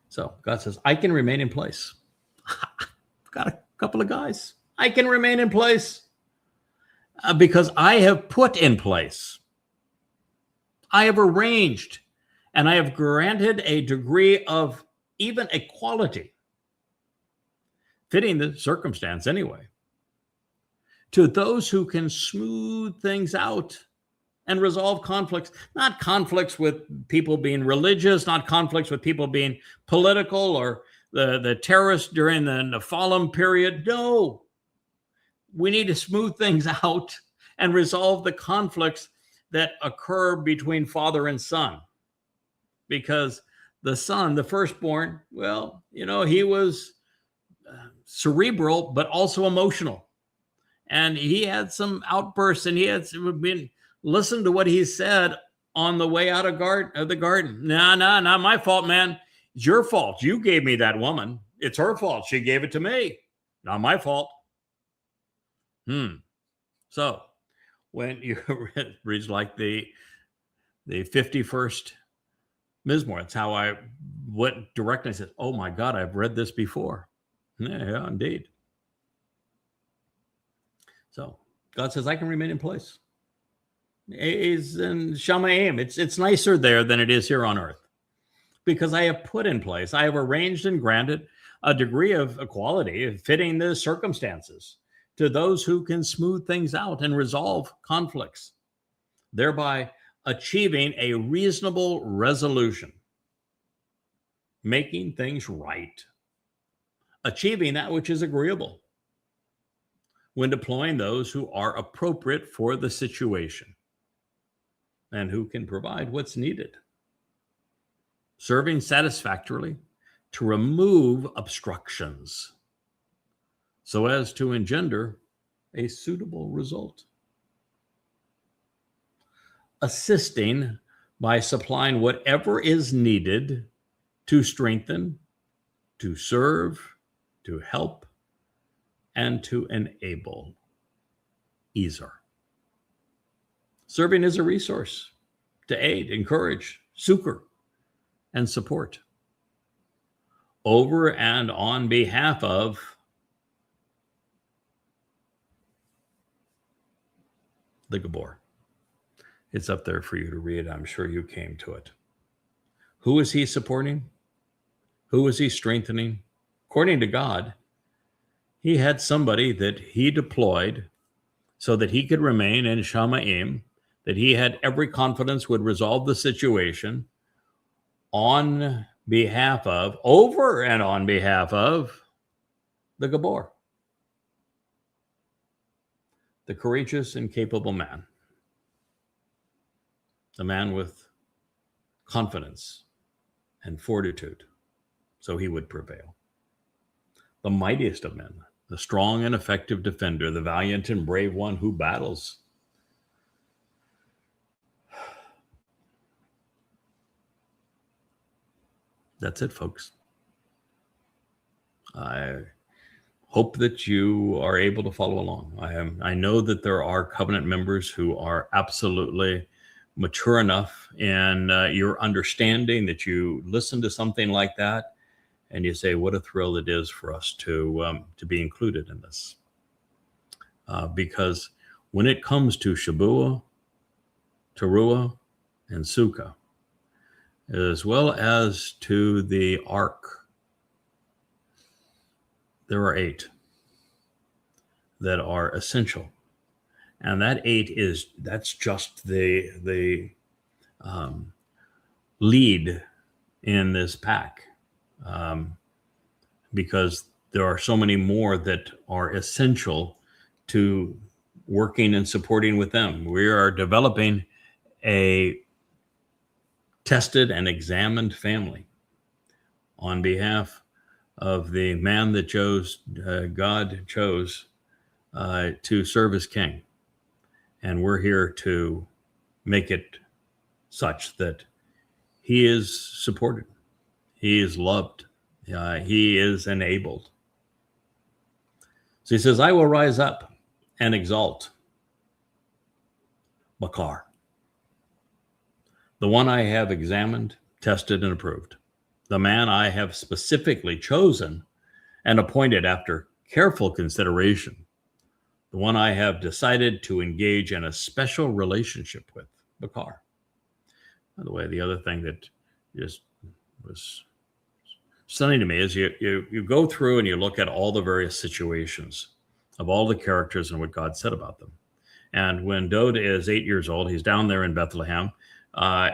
So God says, I can remain in place. I've got a couple of guys. I can remain in place because I have put in place. I have arranged and I have granted a degree of even equality, fitting the circumstance anyway, to those who can smooth things out and resolve conflicts, not conflicts with people being religious, not conflicts with people being political or the terrorists during the Nephilim period. No, we need to smooth things out and resolve the conflicts that occur between father and son. Because the son, the firstborn, well, he was cerebral, but also emotional. And he had some outbursts, and he had been listen to what he said on the way out of the garden. No, not my fault, man. It's your fault. You gave me that woman. It's her fault. She gave it to me. Not my fault. So when you read like the 51st Mizmor, that's how I went directly and said, oh my God, I've read this before. Yeah, indeed. So God says, I can remain in place. Is in Shamayim. It's nicer there than it is here on earth, because I have put in place, I have arranged and granted a degree of equality fitting the circumstances to those who can smooth things out and resolve conflicts, thereby achieving a reasonable resolution. making things right, achieving that which is agreeable, when deploying those who are appropriate for the situation and who can provide what's needed, serving satisfactorily to remove obstructions so as to engender a suitable result, assisting by supplying whatever is needed to strengthen, to serve, to help, and to enable. Ezer. Serving as a resource to aid, encourage, succor, and support over and on behalf of the Gabor. It's up there for you to read. I'm sure you came to it. Who is he supporting? Who is he strengthening? According to God, he had somebody that he deployed so that he could remain in Shamaim, that he had every confidence would resolve the situation on behalf of, over and on behalf of, the Gabor, the courageous and capable man, the man with confidence and fortitude, so he would prevail. The mightiest of men, the strong and effective defender, the valiant and brave one who battles. That's it, folks. I hope that you are able to follow along. I know that there are covenant members who are absolutely mature enough in your understanding that you listen to something like that and you say, what a thrill it is for us to be included in this. Because when it comes to Shabuah, Teruah, and Sukkah, as well as to the Ark, there are 8 that are essential. And that 8 that's just the lead in this pack. Because there are so many more that are essential to working and supporting with them. We are developing a tested and examined family on behalf of the man that God chose to serve as king. And we're here to make it such that he is supported, he is loved, he is enabled. So he says, I will rise up and exalt Bakar, the one I have examined, tested, and approved, the man I have specifically chosen and appointed after careful consideration, the one I have decided to engage in a special relationship with, Bakar. By the way, the other thing that just was stunning to me is you go through and you look at all the various situations of all the characters and what God said about them. And when Dod is 8 years old, he's down there in Bethlehem.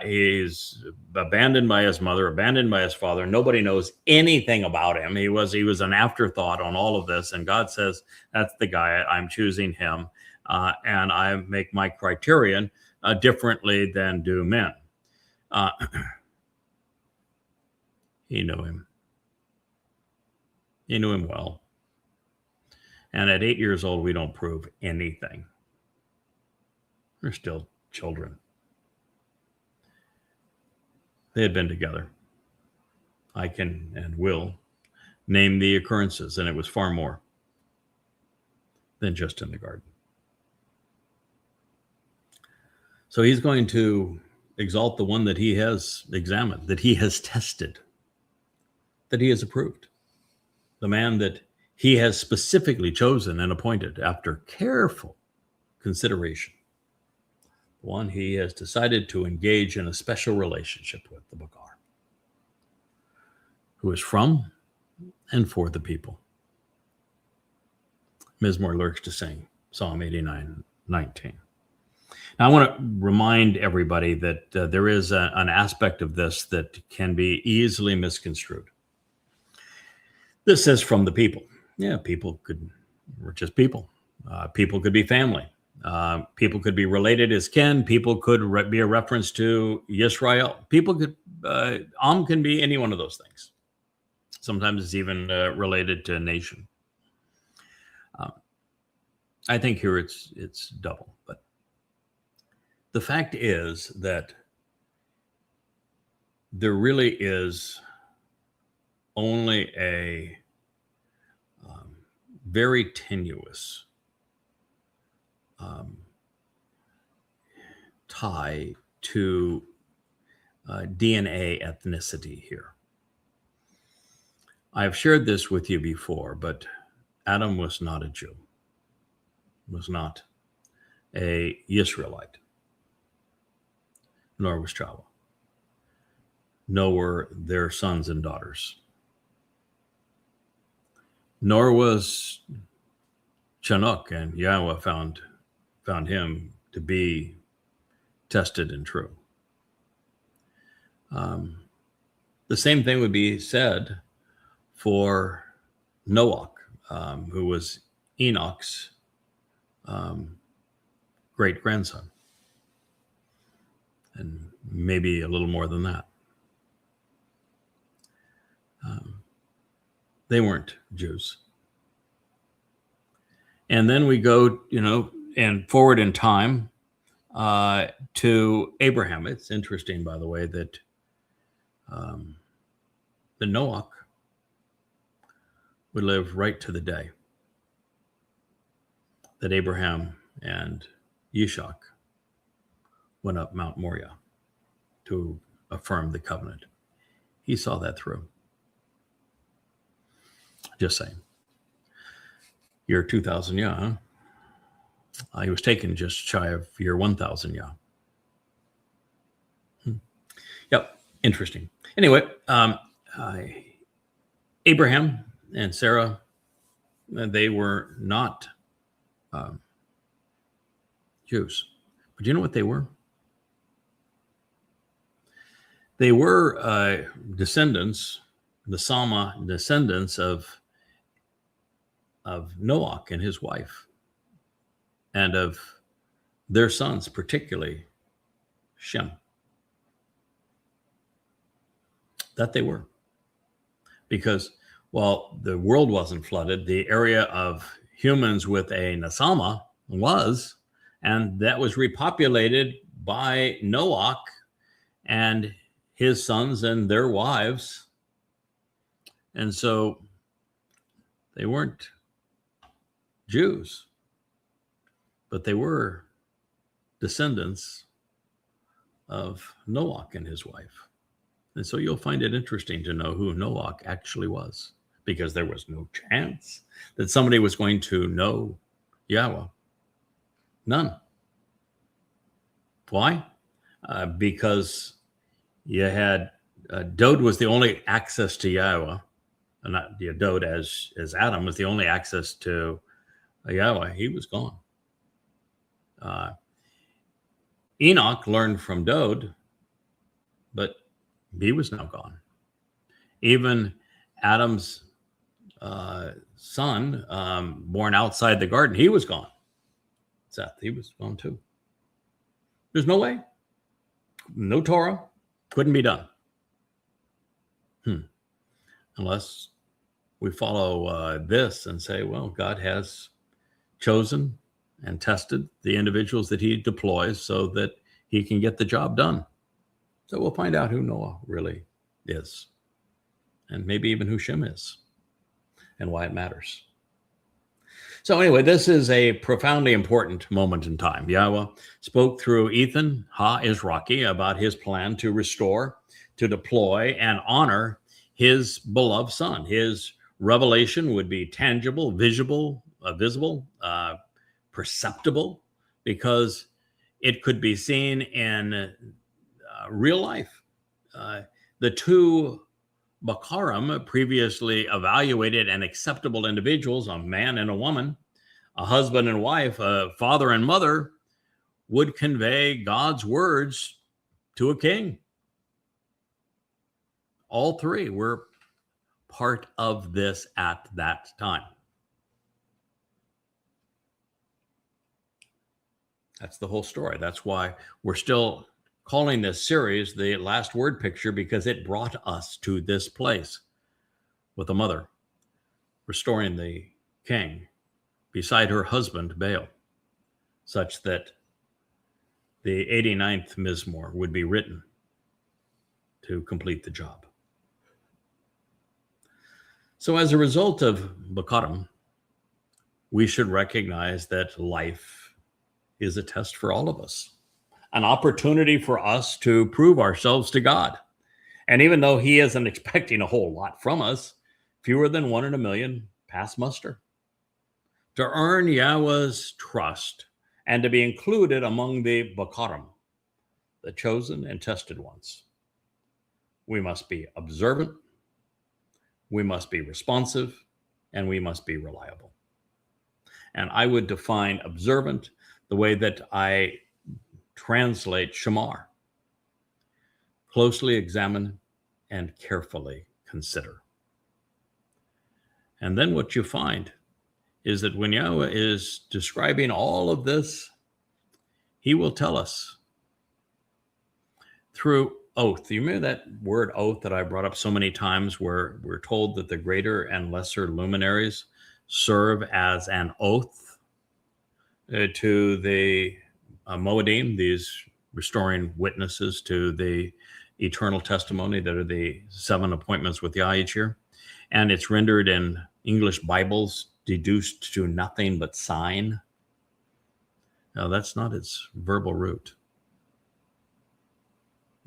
He's abandoned by his mother, abandoned by his father. Nobody knows anything about him. He was an afterthought on all of this. And God says, that's the guy. I'm choosing him. And I make my criterion differently than do men. He knew him. He knew him well. And at 8 years old, we don't prove anything. We're still children. They had been together. I can and will name the occurrences, and it was far more than just in the garden. So he's going to exalt the one that he has examined, that he has tested, that he has approved, the man that he has specifically chosen and appointed after careful consideration, the one he has decided to engage in a special relationship with, the Bakar, who is from and for the people. Mizmor lurks to sing, Psalm 89:19. Now, I want to remind everybody that there is an aspect of this that can be easily misconstrued. This says from the people. Yeah, people were just people. People could be family. People could be related as kin. People could be a reference to Yisrael. People could, Am can be any one of those things. Sometimes it's even related to a nation. I think here it's double. But the fact is that there really is only a very tenuous tie to DNA ethnicity here. I've shared this with you before, but Adam was not a Jew, was not a Israelite, nor was Chava, nor were their sons and daughters, nor was Chinook, and Yahweh found him to be tested and true. The same thing would be said for Noach, who was Enoch's great grandson, and maybe a little more than that. They weren't Jews. And then we go, and forward in time to Abraham. It's interesting, by the way, that the Noach would live right to the day that Abraham and Yishak went up Mount Moriah to affirm the covenant. He saw that through. Just saying. Year 2000, yeah. Huh? He was taken just shy of year 1000, yeah. Yep, interesting. Anyway, Abraham and Sarah, they were not Jews. But you know what they were? They were descendants, the Sama descendants of Noach and his wife, and of their sons, particularly Shem. That they were. Because while the world wasn't flooded, the area of humans with a Nasama was, and that was repopulated by Noach and his sons and their wives. And so they weren't Jews, but they were descendants of Noach and his wife. And so you'll find it interesting to know who Noach actually was, because there was no chance that somebody was going to know Yahweh. None. Why? Because you had Dod was the only access to Yahweh, not Dod as Adam was the only access to Yahweh. He was gone. Enoch learned from Dod, but he was now gone. Even Adam's son, born outside the garden, he was gone. Seth, he was gone too. There's no way. No Torah. Couldn't be done. Unless we follow this and say, well, God has chosen and tested the individuals that he deploys so that he can get the job done. So we'll find out who Noah really is, and maybe even who Shem is, and why it matters. So anyway, this is a profoundly important moment in time. Yahweh spoke through Ethan Ha-Izraki about his plan to restore, to deploy, and honor his beloved son. His revelation would be tangible, visible, perceptible, because it could be seen in real life. The two Bakarim, previously evaluated and acceptable individuals, a man and a woman, a husband and wife, a father and mother, would convey God's words to a king. All three were part of this at that time. That's the whole story. That's why we're still calling this series The Last Word Picture, because it brought us to this place with a mother restoring the king beside her husband, Baal, such that the 89th Mizmor would be written to complete the job. So as a result of Bakarim, we should recognize that life is a test for all of us, an opportunity for us to prove ourselves to God. And even though he isn't expecting a whole lot from us, fewer than 1 in a million pass muster. To earn Yahweh's trust and to be included among the Bakarim, the chosen and tested ones, we must be observant, we must be responsive, and we must be reliable. And I would define observant the way that I translate shamar: closely examine and carefully consider. And then what you find is that when Yahweh is describing all of this, he will tell us through oath. You remember that word oath that I brought up so many times, where we're told that the greater and lesser luminaries serve as an oath to the Moedim, these restoring witnesses to the eternal testimony that are the 7 appointments with Yah each year. And it's rendered in English Bibles deduced to nothing but sign. Now, that's not its verbal root.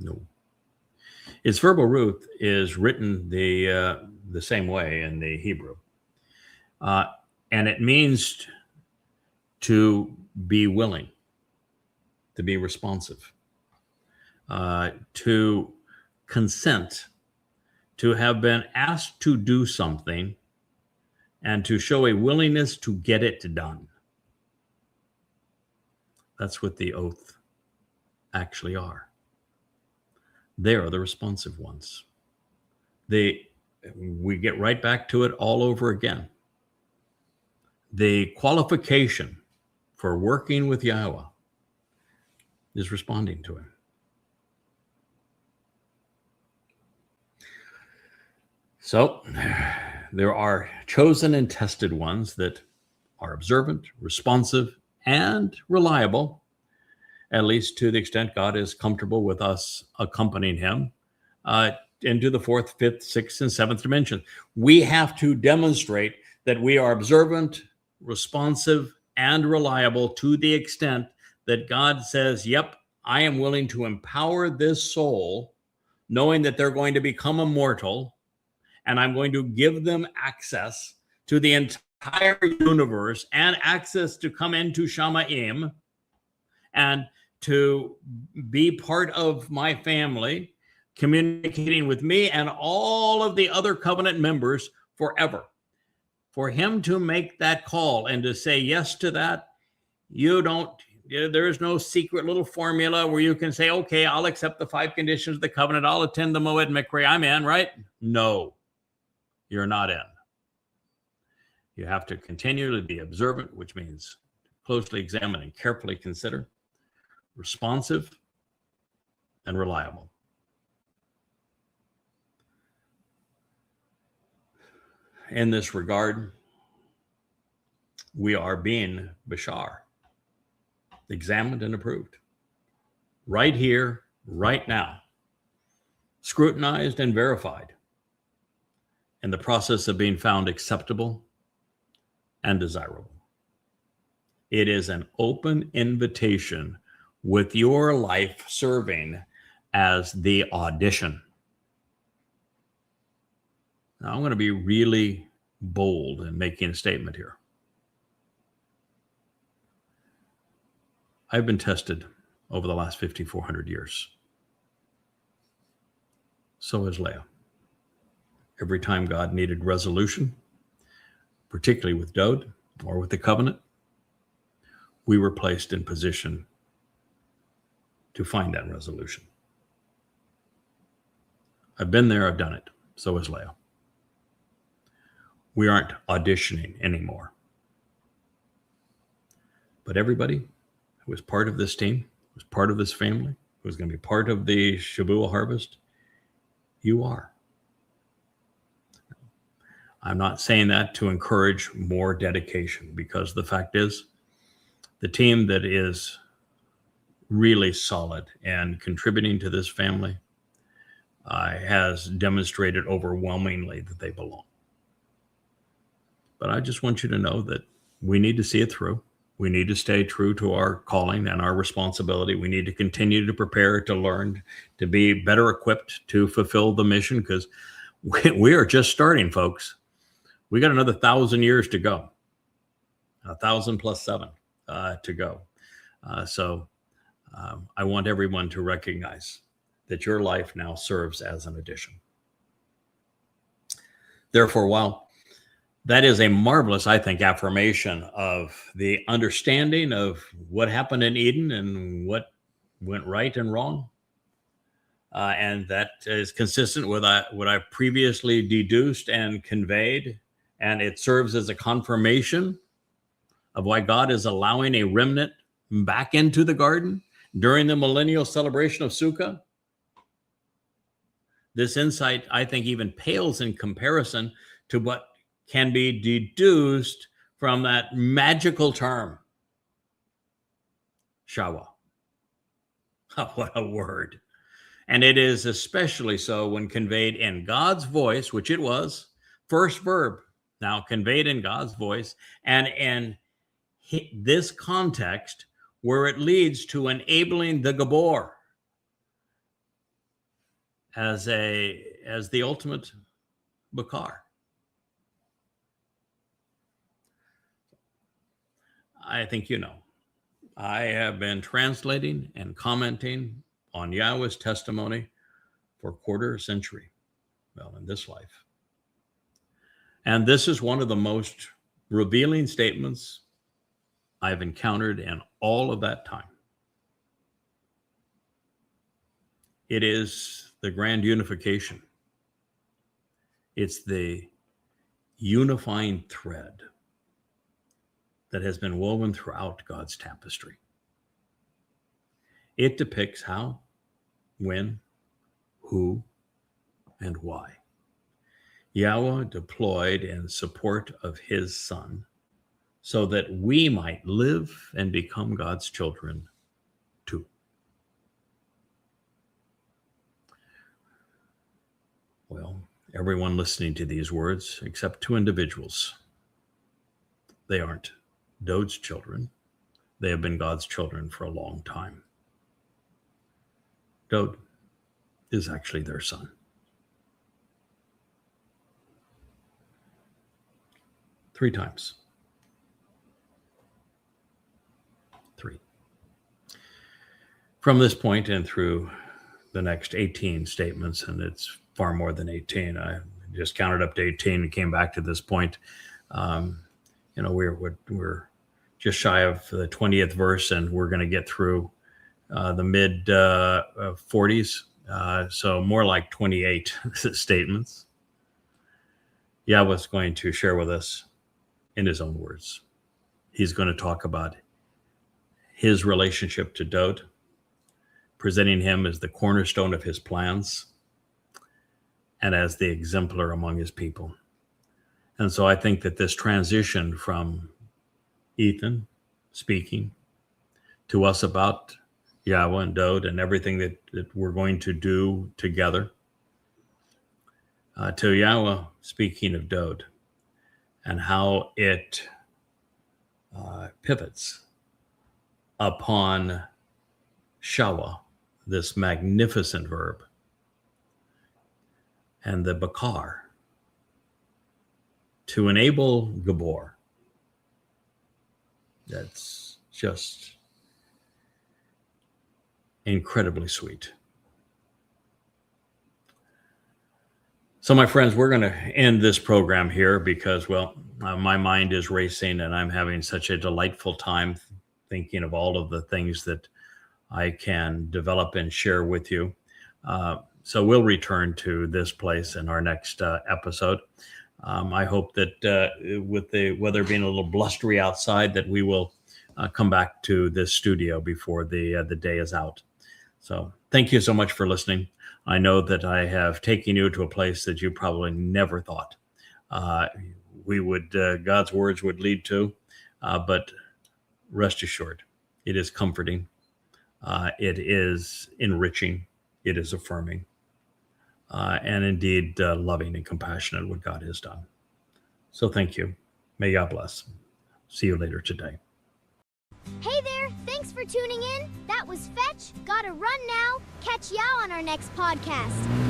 No. Its verbal root is written the same way in the Hebrew. And it means to be willing, to be responsive, to consent, to have been asked to do something, and to show a willingness to get it done. That's what the oath actually are. They are the responsive ones. We get right back to it all over again. The qualification for working with Yahweh is responding to him. So there are chosen and tested ones that are observant, responsive, and reliable, at least to the extent God is comfortable with us accompanying him into the 4th, 5th, 6th, and 7th dimension. We have to demonstrate that we are observant, responsive, and reliable to the extent that God says, yep, I am willing to empower this soul, knowing that they're going to become immortal, and I'm going to give them access to the entire universe and access to come into Shamayim and to be part of my family, communicating with me and all of the other covenant members forever. For him to make that call and to say yes to that, there's no secret little formula where you can say, okay, I'll accept the 5 conditions of the covenant, I'll attend the Moed Mikra, I'm in, right? No, you're not in. You have to continually be observant, which means closely examine and carefully consider, responsive, and reliable. In this regard, we are being Bashar, examined and approved, right here, right now, scrutinized and verified, in the process of being found acceptable and desirable. It is an open invitation with your life serving as the audition. Now, I'm going to be really bold in making a statement here. I've been tested over the last 5,400 years. So has Leah. Every time God needed resolution, particularly with Dode or with the covenant, we were placed in position to find that resolution. I've been there, I've done it. So has Leah. We aren't auditioning anymore. But everybody who was part of this team, who was part of this family, who was going to be part of the Shavua harvest, you are. I'm not saying that to encourage more dedication, because the fact is, the team that is really solid and contributing to this family has demonstrated overwhelmingly that they belong. But I just want you to know that we need to see it through. We need to stay true to our calling and our responsibility. We need to continue to prepare, to learn, to be better equipped to fulfill the mission, because we are just starting, folks. We got another 1,000 years to go, 1,000 plus 7 to go. So I want everyone to recognize that your life now serves as an addition. Therefore, while that is a marvelous, I think, affirmation of the understanding of what happened in Eden and what went right and wrong, and that is consistent with what I previously deduced and conveyed, and it serves as a confirmation of why God is allowing a remnant back into the garden during the millennial celebration of Sukkah. This insight, I think, even pales in comparison to what can be deduced from that magical term, Shawa. What a word. And it is especially so when conveyed in God's voice, which it was, first verb, now conveyed in God's voice, and in this context where it leads to enabling the Gabor as the ultimate Bakar. I think you know, I have been translating and commenting on Yahweh's testimony for a quarter century, well, in this life. And this is one of the most revealing statements I've encountered in all of that time. It is the grand unification. It's the unifying thread that has been woven throughout God's tapestry. It depicts how, when, who, and why Yahweh deployed in support of his Son so that we might live and become God's children too. Well, everyone listening to these words, except 2 individuals, they aren't Dod's children. They have been God's children for a long time. Dod is actually their son. Three times. 3. From this point and through the next 18 statements, and it's far more than 18. I just counted up to 18 and came back to this point. We're just shy of the 20th verse, and we're going to get through the mid 40s. So more like 28 statements. Yahweh's going to share with us in his own words. He's going to talk about his relationship to Dod, presenting him as the cornerstone of his plans and as the exemplar among his people. And so I think that this transition from Ethan speaking to us about Yahweh and Dod and everything that we're going to do together, to Yahweh speaking of Dod and how it pivots upon Shawa, this magnificent verb, and the Bakar to enable Gabor. That's just incredibly sweet. So, my friends, we're going to end this program here because, my mind is racing and I'm having such a delightful time thinking of all of the things that I can develop and share with you. So we'll return to this place in our next episode. I hope that with the weather being a little blustery outside, that we will come back to this studio before the day is out. So thank you so much for listening. I know that I have taken you to a place that you probably never thought God's words would lead to, but rest assured, it is comforting. It is enriching. It is affirming. And indeed, loving and compassionate what God has done. So thank you. May God bless. See you later today. Hey there, thanks for tuning in. That was Fetch. Gotta run now. Catch y'all on our next podcast.